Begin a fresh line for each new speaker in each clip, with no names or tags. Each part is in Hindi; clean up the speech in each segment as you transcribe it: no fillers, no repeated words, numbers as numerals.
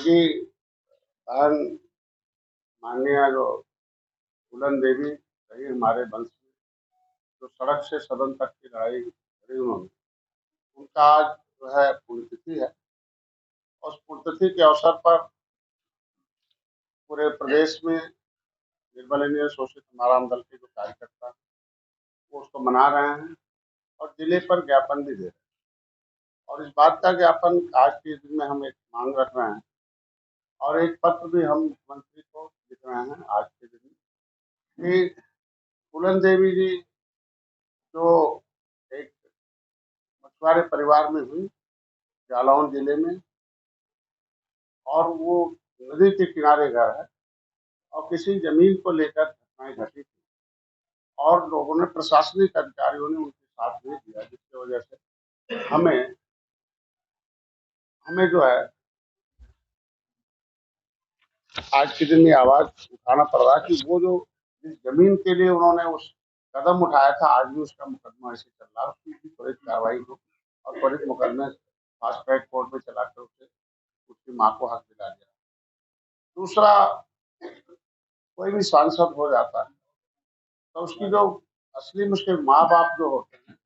स्वर्गीय बहन माननीय जो फूलन देवी रही हमारे वंश में, जो सड़क से सदन तक की लड़ाई लड़ी उन्होंने, उनका आज जो है पुण्यतिथि है। उस पुण्यतिथि के अवसर पर पूरे प्रदेश में निर्दलीय शोषित नारायण दल के जो कार्यकर्ता वो उसको मना रहे हैं और जिले पर ज्ञापन भी दे रहे हैं। और इस बात का ज्ञापन आज के दिन में हम एक मांग रख रहे हैं और एक पत्र भी हम मुख्यमंत्री को लिख रहे हैं आज के दिन में कि फूलन देवी जी जो एक मछुआरे परिवार में हुई जालौन जिले में, और वो नदी के किनारे घर है और किसी जमीन को लेकर घटनाएं घटी थी और लोगों ने, प्रशासनिक अधिकारियों ने उनके साथ नहीं दिया, जिसकी वजह से हमें हमें जो है आज के दिन ये आवाज उठाना पड़ रहा है कि वो जो जिस जमीन के लिए उन्होंने उस कदम उठाया था, आज भी उसका मुकदमा ऐसे चल रहा है। उसकी भी त्वरित कार्रवाई हो और त्वरित मुकदमे फास्ट ट्रैक कोर्ट में चलाकर उसे उसकी माँ को हक दिला दिया। दूसरा, कोई भी सांसद हो जाता है तो उसकी जो असली में उसके माँ बाप जो होते हैं,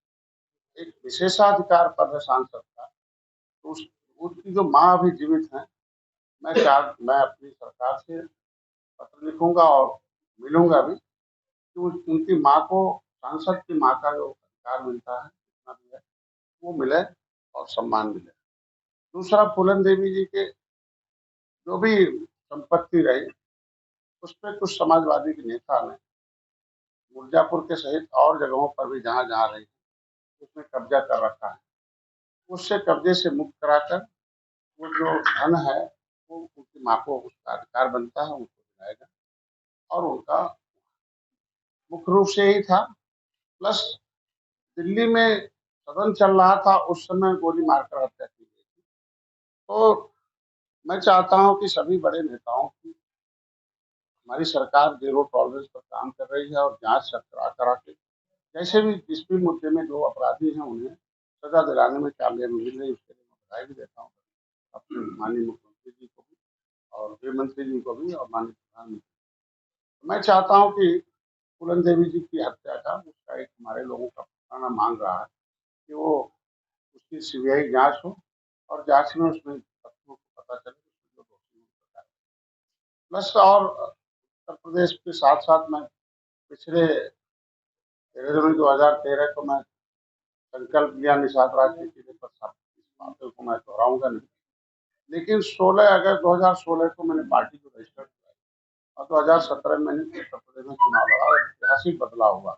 एक विशेषाधिकार पद है सांसद का, तो उसकी जो माँ अभी जीवित है, मैं अपनी सरकार से पत्र लिखूंगा और मिलूंगा भी कि उनकी माँ को, सांसद की माँ का जो अधिकार मिलता है, जितना भी है वो मिले और सम्मान मिले। दूसरा, फूलन देवी जी के जो भी संपत्ति रही, उस पर कुछ समाजवादी के नेता ने मिर्जापुर के सहित और जगहों पर भी जहाँ जहाँ रही उसमें कब्जा कर रखा है। उससे कब्जे से मुक्त कराकर वो जो धन है वो उनकी माँ को उसका अधिकार बनता है, उनको दिलाएगा। और उनका मुख्य रूप से यही था। प्लस दिल्ली में सदन चल रहा था, उस समय गोली मारकर हत्या की गई थी। तो मैं चाहता हूं कि सभी बड़े नेताओं की, हमारी सरकार जीरो टॉलरेंस पर काम कर रही है और जांच करा करा के जैसे भी जिस भी मुद्दे में जो अपराधी हैं उन्हें सजा दिलाने में कामयाबी मिल रही है, उसके लिए मैं बधाई भी देता हूँ अपने माननीय मुख्यमंत्री जी को भी और गृह मंत्री जी को भी और माननीय प्रधानमंत्री। मैं चाहता हूँ कि फूलन देवी जी की हत्या का उसका एक हमारे लोगों का पुराना मांग रहा है कि वो उसकी सीबीआई जांच हो और जांच में उसमें तथ्यों को पता चले कि उसमें जो दोषी हैं। प्लस और उत्तर प्रदेश के साथ साथ मैं पिछले 2013 को मैं संकल्प लिया निषाद राजनीति के पर, इस बातों को मैं दोहराऊंगा नहीं, लेकिन 16 अगस्त 2016 को मैंने पार्टी को रजिस्टर किया और 2017 में मैंने उत्तर प्रदेश में चुनाव लड़ा और ऐतिहासिक बदलाव हुआ।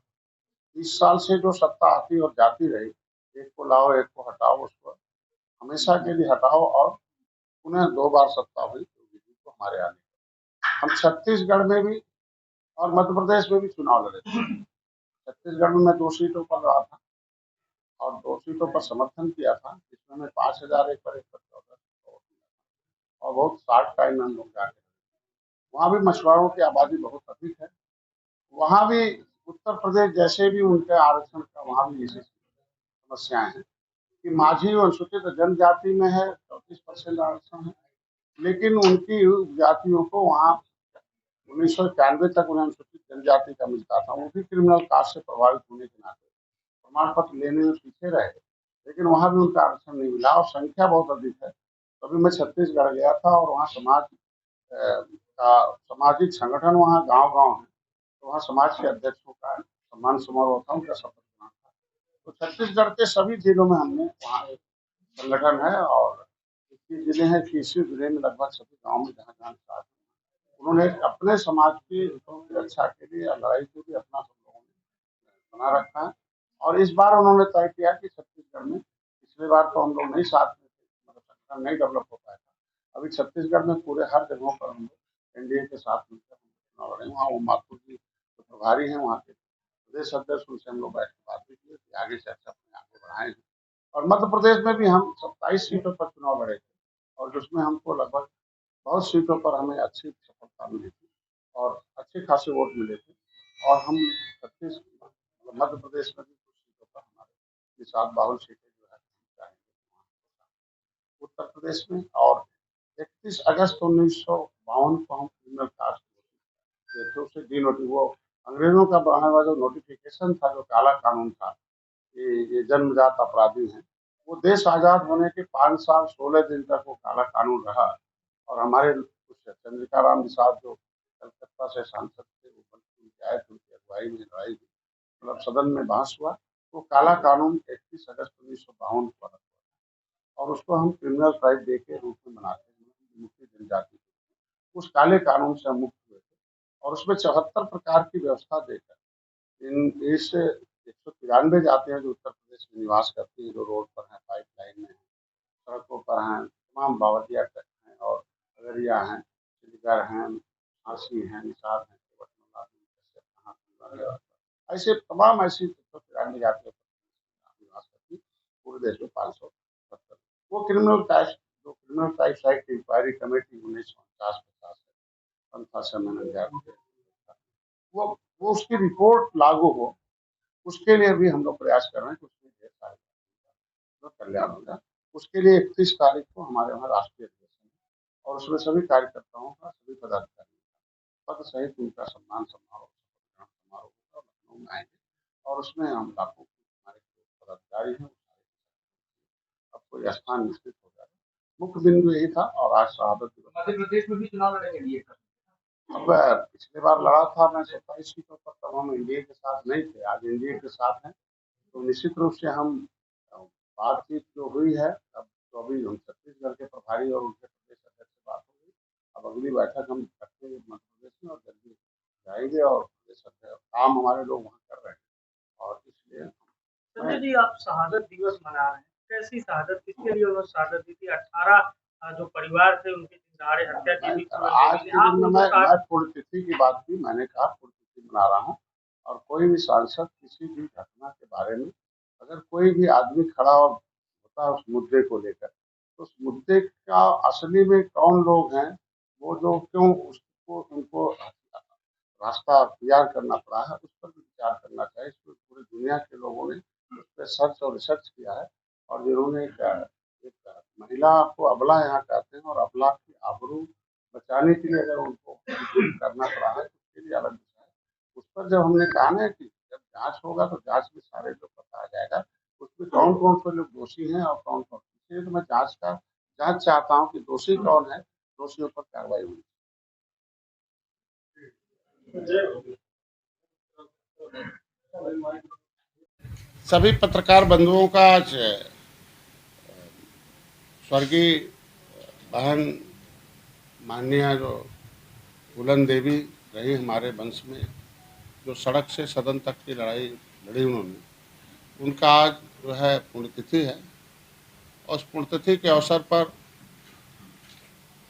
20 साल से जो सत्ता आती और जाती रही, एक को लाओ एक को हटाओ, उसको हमेशा के लिए हटाओ और पुनः 2 बार सत्ता हुई योगी जी को हमारे आने का। हम छत्तीसगढ़ में भी और मध्य प्रदेश में भी चुनाव लड़े थे। छत्तीसगढ़ में मैं 2 सीटों पर रहा था और 2 सीटों पर समर्थन किया था, जिसमें मैं 5,000 एक पर 14 और बहुत शार्ट टाइम में हम लोग जाके, वहाँ भी मछुआरों की आबादी बहुत अधिक है। वहाँ भी उत्तर प्रदेश जैसे भी उनके आरक्षण का वहाँ भी ऐसी समस्याएं हैं कि माझी अनुसूचित जनजाति में है, 34% आरक्षण है, लेकिन उनकी जातियों को वहाँ 1991 तक उन्हें अनुसूचित जनजाति का मिलता था। वो भी क्रिमिनल कास्ट से प्रभावित होने के नाते प्रमाण पत्र लेने में पीछे रहे, लेकिन वहाँ भी उनका आरक्षण नहीं मिला और संख्या बहुत अधिक है। तो अभी मैं छत्तीसगढ़ गया था और वहाँ समाज का सामाजिक संगठन वहाँ गांव-गांव है, तो वहाँ समाज के अध्यक्षों का सम्मान समारोह था, उनका शपथ ग्रहण था। तो छत्तीसगढ़ के सभी जिलों में हमने वहाँ एक संगठन है और 21 जिले हैं, 21 जिले में लगभग सभी गाँव में जहाँ-जहाँ साथ उन्होंने अपने समाज के हितों की रक्षा के लिए लड़ाई के लिए अपना सब लोगों ने बना रखा है। और इस बार उन्होंने तय किया कि छत्तीसगढ़ में, पिछली बार तो हम लोग नहीं साथ में थे, मतलब संगठन नहीं डेवलप हो पाया था। अभी छत्तीसगढ़ में पूरे हर जगहों पर हम लोग एनडीए के साथ मिलकर चुनाव लड़े। वहाँ वो माथुर जी जो प्रभारी हैं वहाँ के प्रदेश अध्यक्ष, उनसे हम लोग बैठ के बात भी की कि आगे चर्चा अपने आगे बढ़ाएं। और मध्य प्रदेश में भी हम 27 सीटों पर चुनाव लड़े थे और जिसमें हमको लगभग बहुत सीटों पर हमें अच्छी सफलता मिली थी और अच्छे खासे वोट मिले थे। और हम छत्तीस मध्य प्रदेश में भी कुछ सीटों पर हमारे निषाद बाहुल सीटें जो है चाहेंगे उत्तर प्रदेश में। और 31 अगस्त 1952 को हम क्रिमिनल कास्ट घोषित थे, उसे डी वो अंग्रेजों का बनाया हुआ जो नोटिफिकेशन था, जो काला कानून था कि ये जन्मजात अपराधी हैं, वो देश आजाद होने के 5 साल 16 दिन तक वो काला कानून रहा। और हमारे कुछ चंद्रिका राम निषाद जो कलकत्ता से सांसद थे, वो बल्कि उनके आए थे, उनकी अगुवाई में लड़ाई हुई, मतलब सदन में बहस हुआ, तो काला कानून 31 अगस्त 1952 को रखा और उसको हम क्रिमिनल ट्राइब डे के रूप में मनाते हैं। मुख्य जनजाति उस काले कानून से हम मुक्त हुए थे और उसमें 74 प्रकार की व्यवस्था देकर इन इस 193 जातियां जो उत्तर प्रदेश में निवास करती हैं, जो रोड पर हैं, पाइपलाइन में हैं, सड़कों पर हैं, तमाम बावरिया तक हैं और अगरिया हैं, चिल्लीगढ़ हैं, झांसी हैं, निषाद हैं, ऐसे तमाम ऐसी 193 जातियां निवास करती पूरे देश में 570। वो क्रिमिनल टाइप्स जो criminal types act inquiry committee 1949-50 पंथा से मैंने वो वो उसकी रिपोर्ट लागू हो, उसके लिए भी हम लोग प्रयास कर रहे हैं कि उसमें ढेर सारे जो कल्याण होगा। उसके लिए 31 तारीख को हमारे वहाँ राष्ट्रीय अधिवेशन है और उसमें सभी कार्यकर्ताओं का, सभी पदाधिकारियों का पद सहित उनका सम्मान समारोह समारोह होगा, लखनऊ में आएंगे और उसमें हम लाखों हमारे जो पदाधिकारी हैं अब कोई स्थान निश्चित हो जाए। मुख्य बिंदु यही था और आज शहादत दिवस मध्य प्रदेश में भी चुनाव लड़ेंगे। अब पिछली बार लड़ा था मैं 27 सीटों पर, तब हम एनडीए के साथ नहीं थे, आज एनडीए के साथ हैं, तो निश्चित रूप से हम बातचीत जो हुई है, अब तो अभी हम छत्तीसगढ़ के प्रभारी और उनके प्रदेश अध्यक्ष से बात हो गई। अब अगली बैठक हम करते हैं मध्य प्रदेश में और जल्दी जाएंगे और प्रदेश अध्यक्ष काम हमारे लोग वहाँ कर रहे हैं और इसलिए
संजय जी, आप शहादत दिवस मना रहे हैं, कैसी शहादत, किसके लिए उन्होंने शहादत दी थी? 18 जो परिवार थे उनकी दहाड़े हत्या की थी।
आज के दिन में मैं पुण्यतिथि की बात की, मैंने कहा पुण्यतिथि मना रहा हूँ और कोई भी सांसद किसी भी घटना के बारे में अगर कोई भी आदमी खड़ा और होता है उस मुद्दे को लेकर, तो उस मुद्दे का असली में कौन लोग हैं, वो जो क्यों उसको उनको रास्ता अख्तियार करना पड़ा है, उस पर भी विचार करना चाहिए। इसमें पूरी दुनिया के लोगों ने उस पर सर्च और रिसर्च किया है और जिन्होंने एक महिला को अबला यहाँ कहते हैं और अबला की आबरू बचाने के लिए अगर उनको करना पड़ा है तो उसके लिए अलग विषय है। उस पर जब हमने कहा ना कि जब जांच होगा तो जांच में सारे लोग पता आ जाएगा उसमें कौन कौन से लोग दोषी हैं और कौन कौन, इसलिए तो मैं जांच चाहता हूँ कि दोषी कौन है, दोषियों पर कार्रवाई हुई। सभी पत्रकार बंधुओं का आज स्वर्गीय बहन माननीय जो फूलन देवी रही हमारे वंश में, जो सड़क से सदन तक की लड़ाई लड़ी उन्होंने, उनका आज जो है पुण्यतिथि है और उस पुण्यतिथि के अवसर पर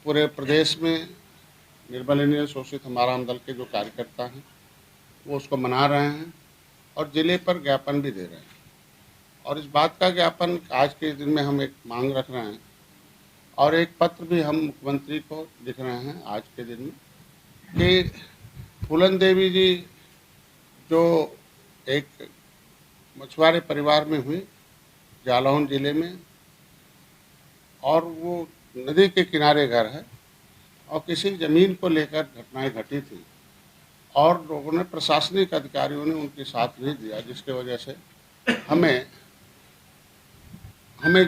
पूरे प्रदेश में निर्बल इंडियन शोषित हमारा हम दल के जो कार्यकर्ता हैं वो उसको मना रहे हैं और जिले पर ज्ञापन भी दे रहे हैं। और इस बात का ज्ञापन आज के दिन में हम एक मांग रख रहे हैं और एक पत्र भी हम मुख्यमंत्री को लिख रहे हैं आज के दिन में कि फूलन देवी जी जो एक मछुआरे परिवार में हुई जालौन जिले में और वो नदी के किनारे घर है और किसी ज़मीन को लेकर घटनाएं घटी थी और लोगों ने, प्रशासनिक अधिकारियों ने उनके साथ नहीं दिया, जिसके वजह से हमें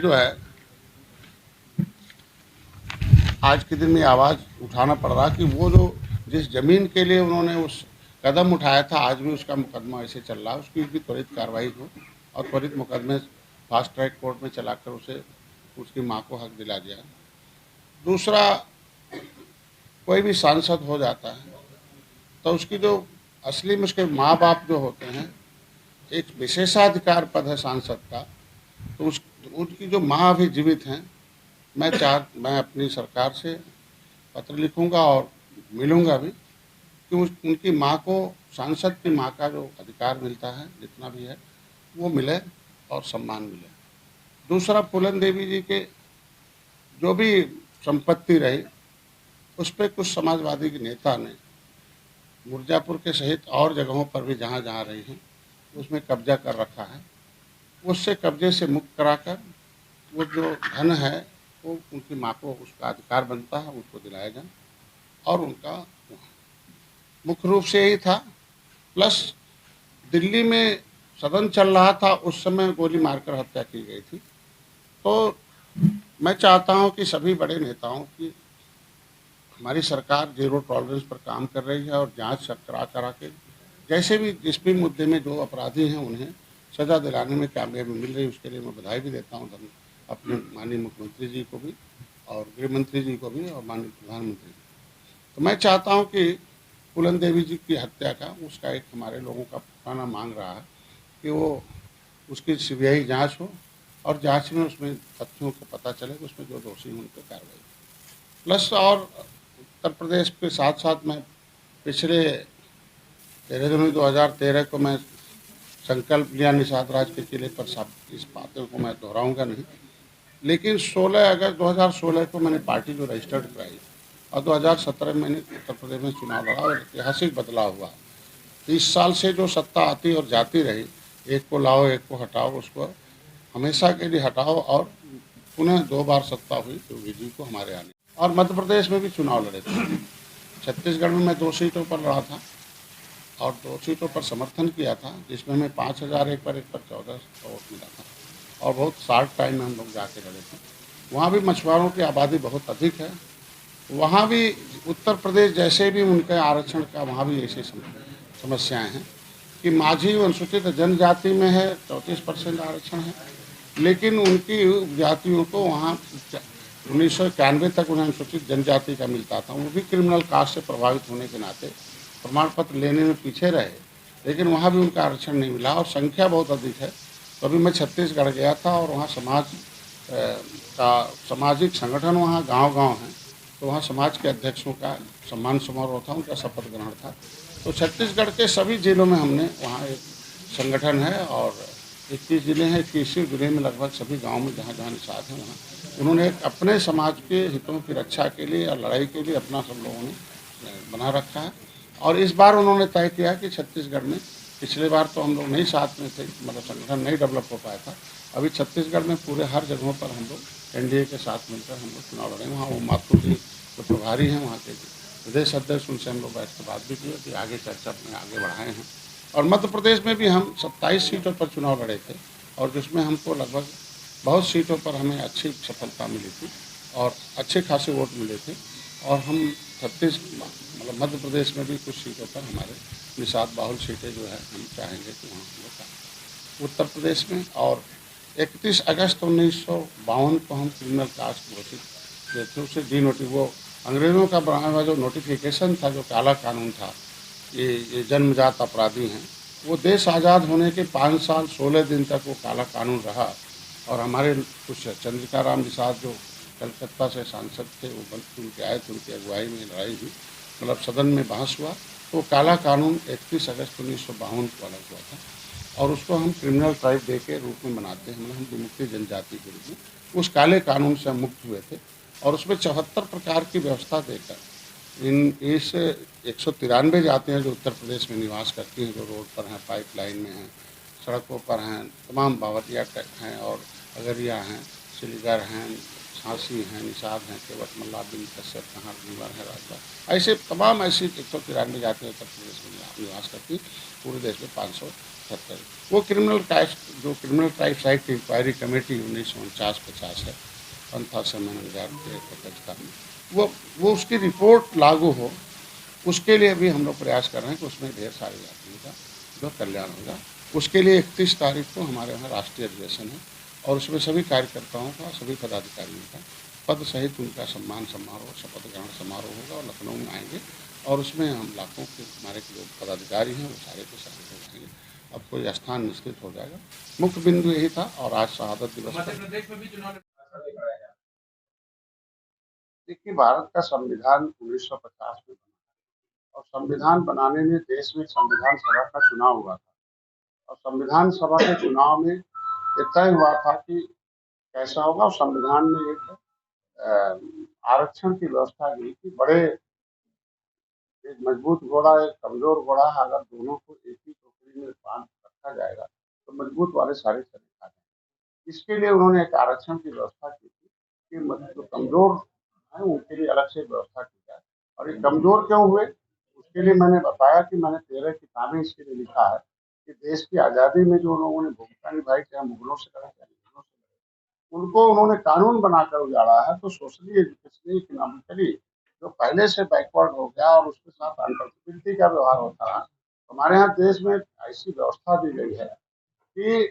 जो है आज के दिन में आवाज़ उठाना पड़ रहा कि वो जो जिस ज़मीन के लिए उन्होंने उस कदम उठाया था, आज भी उसका मुकदमा ऐसे चल रहा है, उसकी भी त्वरित कार्रवाई हो और त्वरित मुकदमे फास्ट ट्रैक कोर्ट में चलाकर उसे उसकी माँ को हक दिला दिया। दूसरा, कोई भी सांसद हो जाता है तो उसकी जो असली में उसके माँ बाप जो होते हैं, एक विशेषाधिकार पद है सांसद का, तो उनकी जो माँ अभी जीवित हैं, मैं अपनी सरकार से पत्र लिखूंगा और मिलूंगा भी कि उनकी माँ को, सांसद की माँ का जो अधिकार मिलता है जितना भी है वो मिले और सम्मान मिले। दूसरा, फूलन देवी जी के जो भी संपत्ति रही उस पर कुछ समाजवादी के नेता ने मिर्जापुर के सहित और जगहों पर भी जहाँ जहाँ रही हैं उसमें कब्जा कर रखा है। उससे कब्जे से मुक्त कराकर वो जो धन है वो उनकी माँ को उसका अधिकार बनता है, उसको दिलाया जाए। और उनका मुख्य रूप से यही था। प्लस दिल्ली में सदन चल रहा था, उस समय गोली मारकर हत्या की गई थी। तो मैं चाहता हूं कि सभी बड़े नेताओं की, हमारी सरकार जीरो टॉलरेंस पर काम कर रही है और जांच करा करा के जैसे भी जिस भी मुद्दे में जो अपराधी हैं उन्हें सजा दिलाने में कामयाबी मिल रही है। उसके लिए मैं बधाई भी देता हूँ अपने माननीय मुख्यमंत्री जी को भी और गृह मंत्री जी को भी और माननीय प्रधानमंत्री जी को। तो मैं चाहता हूँ कि फूलन देवी जी की हत्या का उसका एक हमारे लोगों का पुराना मांग रहा है कि वो उसकी सीबीआई जांच हो और जांच में उसमें तथ्यों को पता चले कि उसमें जो दोषी हैं उन पर कार्रवाई। प्लस और उत्तर प्रदेश के साथ साथ मैं पिछले 13 जनवरी 2013 को मैं संकल्प लिया निषाद राज के किले पर। सब इस बातों को मैं दोहराऊंगा नहीं, लेकिन 16 अगस्त 2016 को मैंने पार्टी जो रजिस्टर्ड कराई और 2017 में मैंने उत्तर प्रदेश में चुनाव लड़ा और ऐतिहासिक बदलाव हुआ। 30 साल से जो सत्ता आती और जाती रही, एक को लाओ एक को हटाओ, उसको हमेशा के लिए हटाओ और पुनः 2 बार सत्ता हुई योगी जी को हमारे आने। और मध्य प्रदेश में भी चुनाव लड़े थे। छत्तीसगढ़ में मैं 2 सीटों पर लड़ा था और 2 सीटों पर समर्थन किया था, जिसमें मैं 5,000 एक पर 1400 वोट मिला था और बहुत शार्ट टाइम में हम लोग जाके लड़े थे। वहाँ भी मछुआरों की आबादी बहुत अधिक है। वहाँ भी उत्तर प्रदेश जैसे भी उनके आरक्षण का वहाँ भी ऐसी समस्याएं हैं कि माझी अनुसूचित जनजाति में है 34% आरक्षण है, लेकिन उनकी जातियों को वहाँ 1991 तक उन्हें अनुसूचित जनजाति का मिलता था। वो भी क्रिमिनल कास्ट से प्रभावित होने के नाते प्रमाण पत्र लेने में पीछे रहे, लेकिन वहाँ भी उनका आरक्षण नहीं मिला और संख्या बहुत अधिक है। तो अभी मैं छत्तीसगढ़ गया था और वहाँ का सामाजिक संगठन वहाँ गांव-गांव है, तो वहाँ समाज के अध्यक्षों का सम्मान समारोह था, उनका शपथ ग्रहण था। तो छत्तीसगढ़ के सभी जिलों में हमने वहाँ एक संगठन है और 21 जिले हैं, 21 जिले में लगभग सभी गाँव में जहाँ जहाँ निषाद हैं वहाँ उन्होंने एक अपने समाज के हितों की रक्षा के लिए और लड़ाई के लिए अपना सब लोगों ने बना रखा है। और इस बार उन्होंने तय किया कि छत्तीसगढ़ में, पिछले बार तो हम लोग नहीं साथ में थे, मतलब संगठन नहीं डेवलप हो पाया था। अभी छत्तीसगढ़ में पूरे हर जगहों पर हम लोग एनडीए के साथ मिलकर हम लोग चुनाव लड़े। वहाँ वो माथुर जी जो प्रभारी हैं वहाँ के प्रदेश अध्यक्ष, उनसे हम लोग बैठ कर बात भी की कि आगे चर्चा में आगे बढ़ाए हैं। और मध्य प्रदेश में भी हम 27 सीटों पर चुनाव लड़े थे और जिसमें हमको लगभग बहुत सीटों पर हमें अच्छी सफलता मिली थी और अच्छे खासे वोट मिले थे। और हम 36 मतलब मध्य प्रदेश में भी कुछ सीटों पर हमारे निषाद बाहुल सीटें जो है हम चाहेंगे कि वहाँ हम लोग का उत्तर प्रदेश में। और 31 अगस्त 1952 को हम क्रिमिनल कास्ट घोषित किए थे। उसे वो अंग्रेज़ों का बनाया हुआ जो नोटिफिकेशन था, जो काला कानून था, ये जन्मजात अपराधी हैं, वो देश आज़ाद होने के 5 साल 16 दिन तक वो काला कानून रहा। और हमारे कुछ चंद्रिका राम निषाद जो कलकत्ता से सांसद थे, वो बन उनके आए थे, उनकी अगुवाई में लड़ाई हुई, मतलब सदन में बहस हुआ। तो काला कानून 31 अगस्त 1952 को अलग हुआ था और उसको हम क्रिमिनल ट्राइब डे के रूप में मनाते हैं। मतलब हम विमुक्ति जनजाति के रूप में उस काले कानून से हम मुक्त हुए थे और उसमें 74 प्रकार की व्यवस्था देकर इस 193 जातियाँ जो उत्तर प्रदेश में निवास करती हैं, जो रोड पर हैं, पाइपलाइन में हैं, सड़कों पर हैं, तमाम बावरिया हैं और अगरिया हैं, सिलगर हैं, झांसी हैं, निषाद हैं, केवट मल्ला, बिन कश्यप, कहाँ रीवर है, राजभर, ऐसे तमाम ऐसी 193 जातियाँ उत्तर प्रदेश में निवास करती, पूरे देश में 570। वो criminal tribes act inquiry committee 1949-50 है, पंथा से मैनेजार के अध्यक्षता में, वो उसकी रिपोर्ट लागू हो, उसके लिए भी हम लोग प्रयास कर रहे हैं कि उसमें ढेर सारे जातियों का जो कल्याण होगा। उसके लिए 31 तारीख को हमारे यहाँ राष्ट्रीय अधिवेशन है और उसमें सभी कार्यकर्ताओं का, सभी पदाधिकारियों का पद सहित उनका सम्मान समारोह, शपथ ग्रहण समारोह होगा और लखनऊ में आएंगे और उसमें हम लाखों के हमारे जो पदाधिकारी हैं वो सारे के सारे हो जाएंगे। अब कोई स्थान निश्चित हो जाएगा। मुख्य बिंदु यही था। और आज शहादत दिवस
मध्य प्रदेश में भी चुनाव
देखिए, भारत का संविधान 1950 में बना और संविधान बनाने में देश में संविधान सभा का चुनाव हुआ था और संविधान सभा के चुनाव में ये तय हुआ था कि कैसा होगा। और संविधान में एक आरक्षण की व्यवस्था की कि बड़े एक मजबूत घोड़ा, एक कमजोर घोड़ा, अगर दोनों को एक ही टोकरी में बांध रखा जाएगा तो मजबूत वाले सारे चले खा जाएंगे। इसके लिए उन्होंने एक आरक्षण की व्यवस्था की थी कि जो कमजोर हैं उनके लिए अलग से व्यवस्था की जाए। और ये कमजोर क्यों हुए उसके लिए मैंने बताया कि मैंने 13 किताबें इसके लिए लिखा है कि देश की आज़ादी में जो लोगों ने भूमिका निभाई, चाहे मुगलों से लड़े चाहे अंग्रेजों से लड़े, उनको उन्होंने कानून बनाकर उजाड़ा है। तो सोशली एजुकेशनली इकोनॉमिकली जो पहले से बैकवर्ड हो गया और उसके साथ अनप्रतिनिधि का व्यवहार होता रहा, हमारे यहाँ देश में ऐसी व्यवस्था दी गई है कि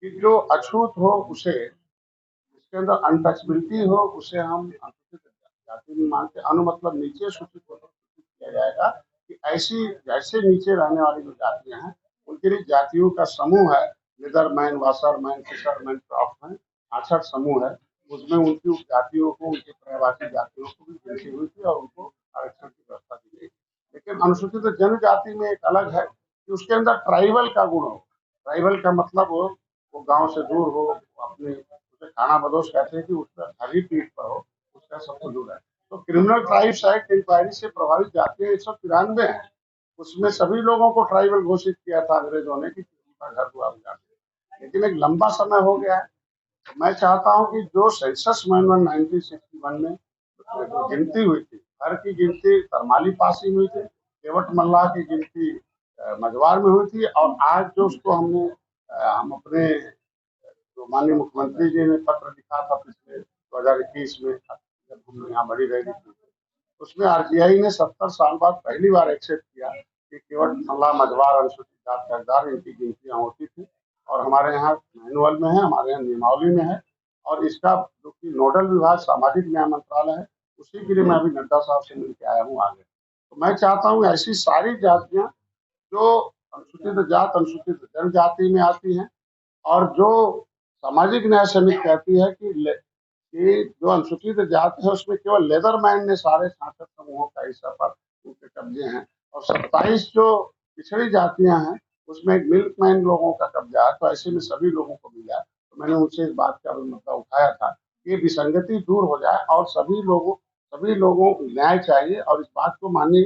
कि जो अछूत हो उसे, जिसके अंदर अनटचबिलिटी हो, उसे हम अनुसूचित जाति में मानते। अनु मतलब नीचे सूचित को सूचित किया जाएगा कि ऐसी जैसे नीचे रहने वाली जो जातियां हैं उनके लिए जातियों का समूह है। लेदरमैन, वाशरमैन, फिशरमैन, क्राफ्टमैन 68 समूह है। उसमें उनकी जातियों को, उनकी पर्यायवाची जातियों को भी गिनती हुई थी और उनको आरक्षण की व्यवस्था दी गई। लेकिन अनुसूचित जनजाति में एक अलग है कि उसके अंदर ट्राइबल का गुण हो। ट्राइबल का मतलब वो गांव से दूर हो, अपने उसे खाना बदोश कहते हैं कि उसका घर ही पीठ पर हो, उसका सबको दूर है। तो क्रिमिनल ट्राइब्स एक्ट इंक्वायरी से प्रभावित जातियां 193 है। उसमें सभी लोगों को ट्राइबल घोषित किया था अंग्रेजों ने कि उनका घर हुआ जाते। लेकिन एक लंबा समय हो गया है। तो मैं चाहता हूं कि जो सेंसस मैनुअल 1961 में जो गिनती हुई थी, घर की गिनती तरमाली पासी में हुई थी, केवट मल्लाह की गिनती मझवार में हुई थी, और आज जो उसको हम अपने जो माननीय मुख्यमंत्री जी ने पत्र लिखा था पिछले 2021 में, जब हमने यहाँ बड़ी रैली की, उसमें आरटीआई ने 70 साल बाद पहली बार एक्सेप्ट किया कि केवट मल्लाह, मझवार, अनुसूचित जाति का हकदार, इनकी गिनतियां होती थी। और हमारे यहाँ मैनुअल में है, हमारे यहाँ नियमावली में है। और इसका जो कि नोडल विभाग सामाजिक न्याय मंत्रालय है, उसी के लिए मैं अभी नड्डा साहब से मिलकर आया हूँ आगे। तो मैं चाहता हूँ ऐसी सारी जातियां जो अनुसूचित जात, अनुसूचित जनजाति में आती हैं, और जो सामाजिक न्याय समिति कहती है कि जो अनुसूचित जाति है उसमें केवल लेदरमैन ने साढ़े 66 समूहों का हिस्सा पर उनके कब्जे हैं, और 27 जो पिछड़ी जातियां हैं उसमें एक मिल्कमैन लोगों का कब्जा है। तो ऐसे में सभी लोगों को मिला। तो मैंने उनसे इस बात का मुद्दा उठाया था कि विसंगति दूर हो जाए और सभी लोगों को न्याय चाहिए। और इस बात को माननीय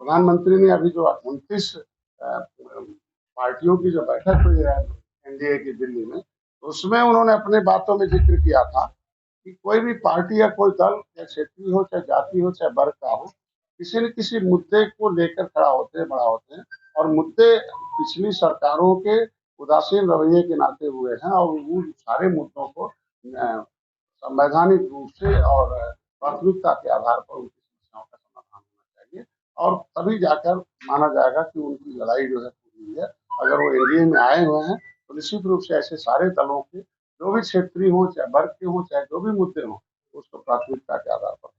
प्रधानमंत्री ने अभी जो 29 पार्टियों की जो बैठक हुई है एनडीए की दिल्ली में, तो उसमें उन्होंने अपने बातों में जिक्र किया था कि कोई भी पार्टी या कोई दल, चाहे क्षेत्रीय हो, चाहे जाति हो, चाहे वर्ग का हो, किसी न किसी मुद्दे को लेकर खड़ा होते हैं, बड़ा होते हैं। और मुद्दे पिछली सरकारों के उदासीन रवैये के नाते हुए हैं, और उन सारे मुद्दों को संवैधानिक रूप से और प्राथमिकता के आधार पर उनकी समस्याओं का समाधान होना चाहिए। और तभी जाकर माना जाएगा कि उनकी लड़ाई जो है पूरी हुई है। अगर वो एनडीए में आए हुए हैं तो निश्चित रूप से ऐसे सारे दलों के जो भी क्षेत्रीय हो, चाहे वर्ग के हो, चाहे जो भी मुद्दे हों, उसको प्राथमिकता के आधार पर